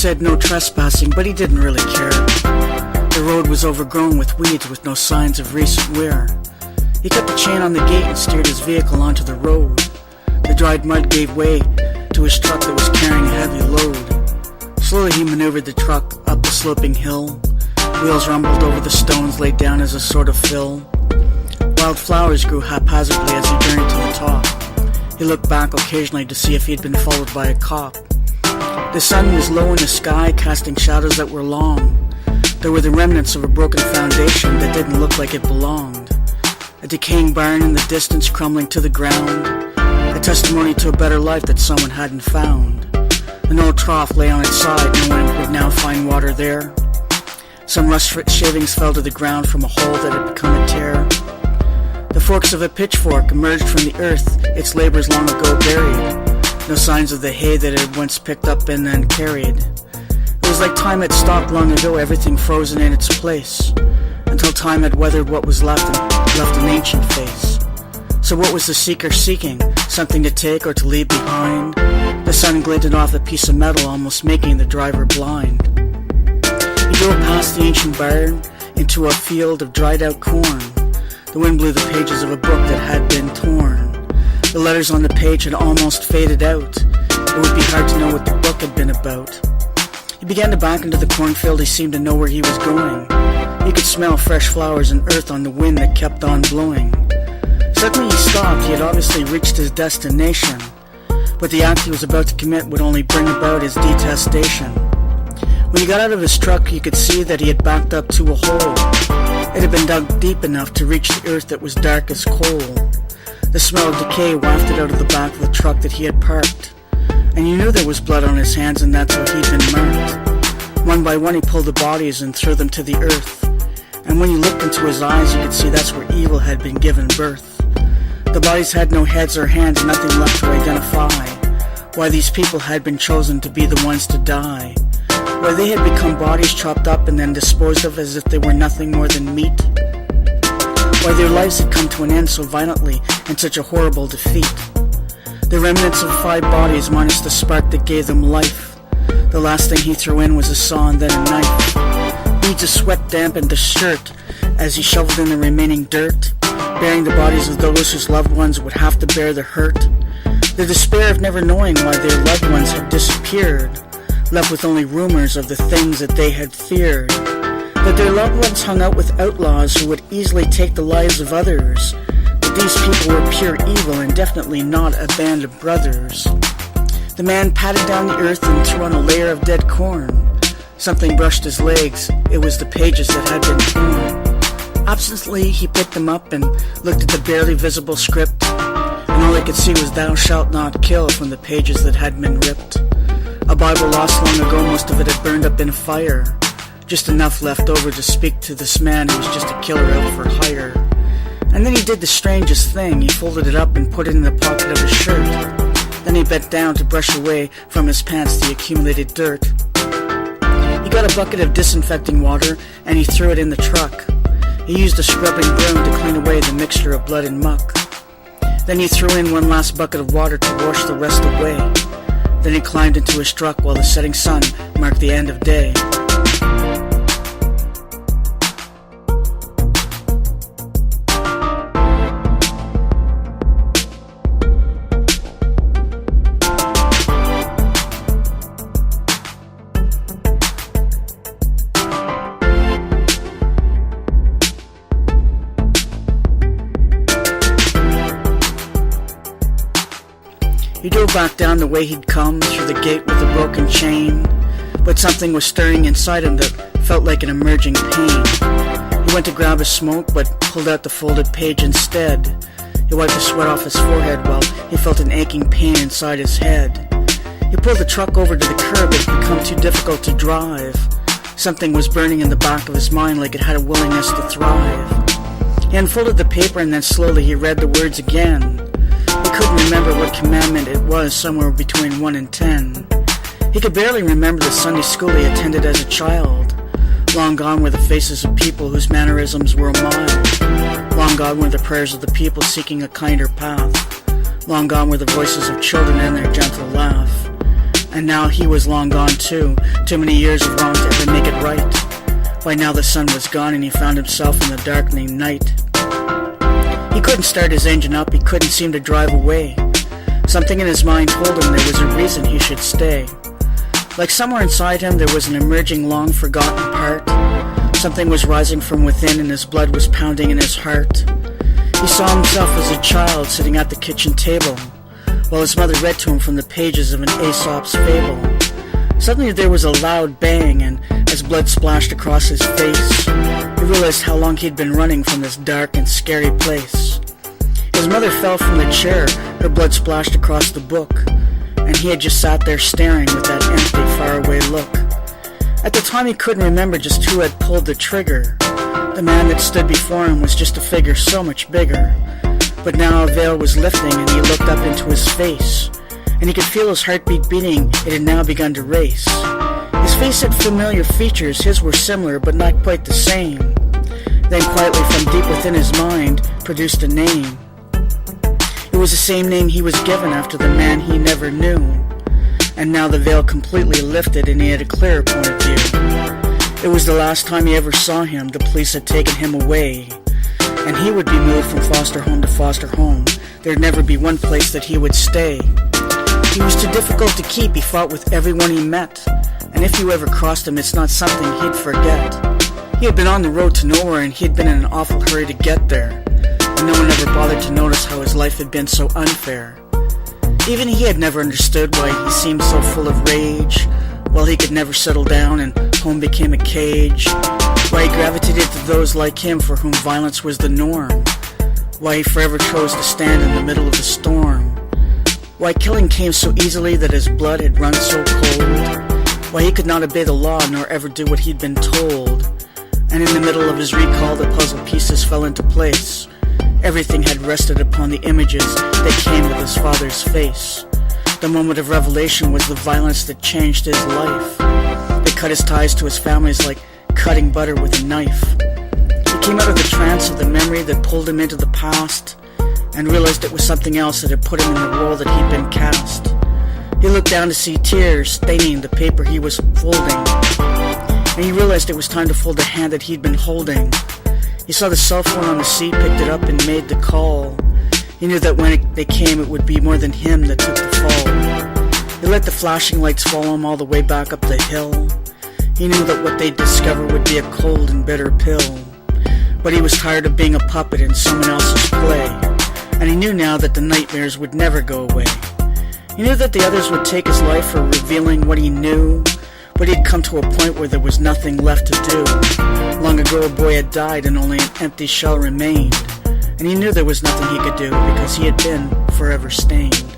said no trespassing, but he didn't really care. The road was overgrown with weeds with no signs of recent wear. He cut the chain on the gate and steered his vehicle onto the road. The dried mud gave way to his truck that was carrying a heavy load. Slowly he maneuvered the truck up the sloping hill. Wheels rumbled over the stones laid down as a sort of fill. Wild flowers grew haphazardly as he journeyed to the top. He looked back occasionally to see if he had been followed by a cop. The sun was low in the sky, casting shadows that were long. There were the remnants of a broken foundation that didn't look like it belonged. A decaying barn in the distance crumbling to the ground, a testimony to a better life that someone hadn't found. An old trough lay on its side, no one would now find water there. Some rust shavings fell to the ground from a hole that had become a tear. The forks of a pitchfork emerged from the earth, its labors long ago buried. No signs of the hay that it had once picked up and then carried. It was like time had stopped long ago, everything frozen in its place, until time had weathered what was left and left an ancient face. So what was the seeker seeking? Something to take or to leave behind? The sun glinted off a piece of metal, almost making the driver blind. He drove past the ancient barn into a field of dried out corn. The wind blew the pages of a book that had been torn. The letters on the page had almost faded out. It would be hard to know what the book had been about. He began to back into the cornfield. He seemed to know where he was going. He could smell fresh flowers and earth on the wind that kept on blowing. Suddenly he stopped. He had obviously reached his destination, but the act he was about to commit would only bring about his detestation. When he got out of his truck, you could see that he had backed up to a hole. It had been dug deep enough to reach the earth that was dark as coal. The smell of decay wafted out of the back of the truck that he had parked, and you knew there was blood on his hands, and that's how he'd been marked. One by one he pulled the bodies and threw them to the earth, and when you looked into his eyes you could see that's where evil had been given birth. The bodies had no heads or hands, nothing left to identify why these people had been chosen to be the ones to die, why they had become bodies chopped up and then disposed of as if they were nothing more than meat, why their lives had come to an end so violently and such a horrible defeat. The remnants of 5 bodies minus the spark that gave them life. The last thing he threw in was a saw and then a knife. Beads of sweat dampened the shirt as he shoveled in the remaining dirt, bearing the bodies of those whose loved ones would have to bear the hurt. The despair of never knowing why their loved ones had disappeared, left with only rumors of the things that they had feared. That their loved ones hung out with outlaws who would easily take the lives of others. That these people were pure evil and definitely not a band of brothers. The man patted down the earth and threw on a layer of dead corn. Something brushed his legs. It was the pages that had been torn. Absently he picked them up and looked at the barely visible script, and all he could see was "Thou shalt not kill" from the pages that had been ripped. A Bible lost long ago, most of it had burned up in a fire. Just enough left over to speak to this man who was just a killer out for hire. And then he did the strangest thing. He folded it up and put it in the pocket of his shirt. Then he bent down to brush away from his pants the accumulated dirt. He got a bucket of disinfecting water and he threw it in the truck. He used a scrubbing broom to clean away the mixture of blood and muck. Then he threw in one last bucket of water to wash the rest away. Then he climbed into his truck while the setting sun marked the end of day. He drove back down the way he'd come, through the gate with a broken chain, but something was stirring inside him that felt like an emerging pain. He went to grab a smoke, but pulled out the folded page instead. He wiped the sweat off his forehead while he felt an aching pain inside his head. He pulled the truck over to the curb. It had become too difficult to drive. Something was burning in the back of his mind like it had a willingness to thrive. He unfolded the paper and then slowly he read the words again. He couldn't remember what commandment it was, somewhere between 1 and 10. He could barely remember the Sunday school he attended as a child. Long gone were the faces of people whose mannerisms were mild. Long gone were the prayers of the people seeking a kinder path. Long gone were the voices of children and their gentle laugh. And now he was long gone too. Too many years of wrong to ever make it right. Why, now the sun was gone and he found himself in the darkening night. He couldn't start his engine up, he couldn't seem to drive away. Something in his mind told him there was a reason he should stay. Like somewhere inside him there was an emerging long-forgotten part. Something was rising from within and his blood was pounding in his heart. He saw himself as a child sitting at the kitchen table, while his mother read to him from the pages of an Aesop's fable. Suddenly there was a loud bang, and as blood splashed across his face, he realized how long he'd been running from this dark and scary place. His mother fell from the chair, her blood splashed across the book, and he had just sat there staring with that empty, faraway look. At the time he couldn't remember just who had pulled the trigger. The man that stood before him was just a figure so much bigger. But now a veil was lifting and he looked up into his face, and he could feel his heartbeat beating. It had now begun to race. His face had familiar features, his were similar but not quite the same. Then quietly from deep within his mind produced a name. It was the same name he was given after the man he never knew. And now the veil completely lifted and he had a clearer point of view. It was the last time he ever saw him. The police had taken him away, and he would be moved from foster home to foster home. There'd never be one place that he would stay. He was too difficult to keep. He fought with everyone he met, and if you ever crossed him, it's not something he'd forget. He had been on the road to nowhere, and he'd been in an awful hurry to get there, and no one ever bothered to notice how his life had been so unfair. Even he had never understood why he seemed so full of rage, while he could never settle down and home became a cage. Why he gravitated to those like him for whom violence was the norm. Why he forever chose to stand in the middle of the storm. Why killing came so easily that his blood had run so cold. Why he could not obey the law nor ever do what he'd been told. And in the middle of his recall the puzzle pieces fell into place. Everything had rested upon the images that came with his father's face. The moment of revelation was the violence that changed his life. It cut his ties to his families like cutting butter with a knife. He came out of the trance of the memory that pulled him into the past, and realized it was something else that had put him in the role that he'd been cast. He looked down to see tears staining the paper he was folding, and he realized it was time to fold the hand that he'd been holding. He saw the cell phone on the seat, picked it up and made the call. He knew that when they came it would be more than him that took the fall. He let the flashing lights follow him all the way back up the hill. He knew that what they'd discover would be a cold and bitter pill. But he was tired of being a puppet in someone else's play, and he knew now that the nightmares would never go away. He knew that the others would take his life for revealing what he knew, but he'd come to a point where there was nothing left to do. Long ago a boy had died and only an empty shell remained, and he knew there was nothing he could do because he had been forever stained.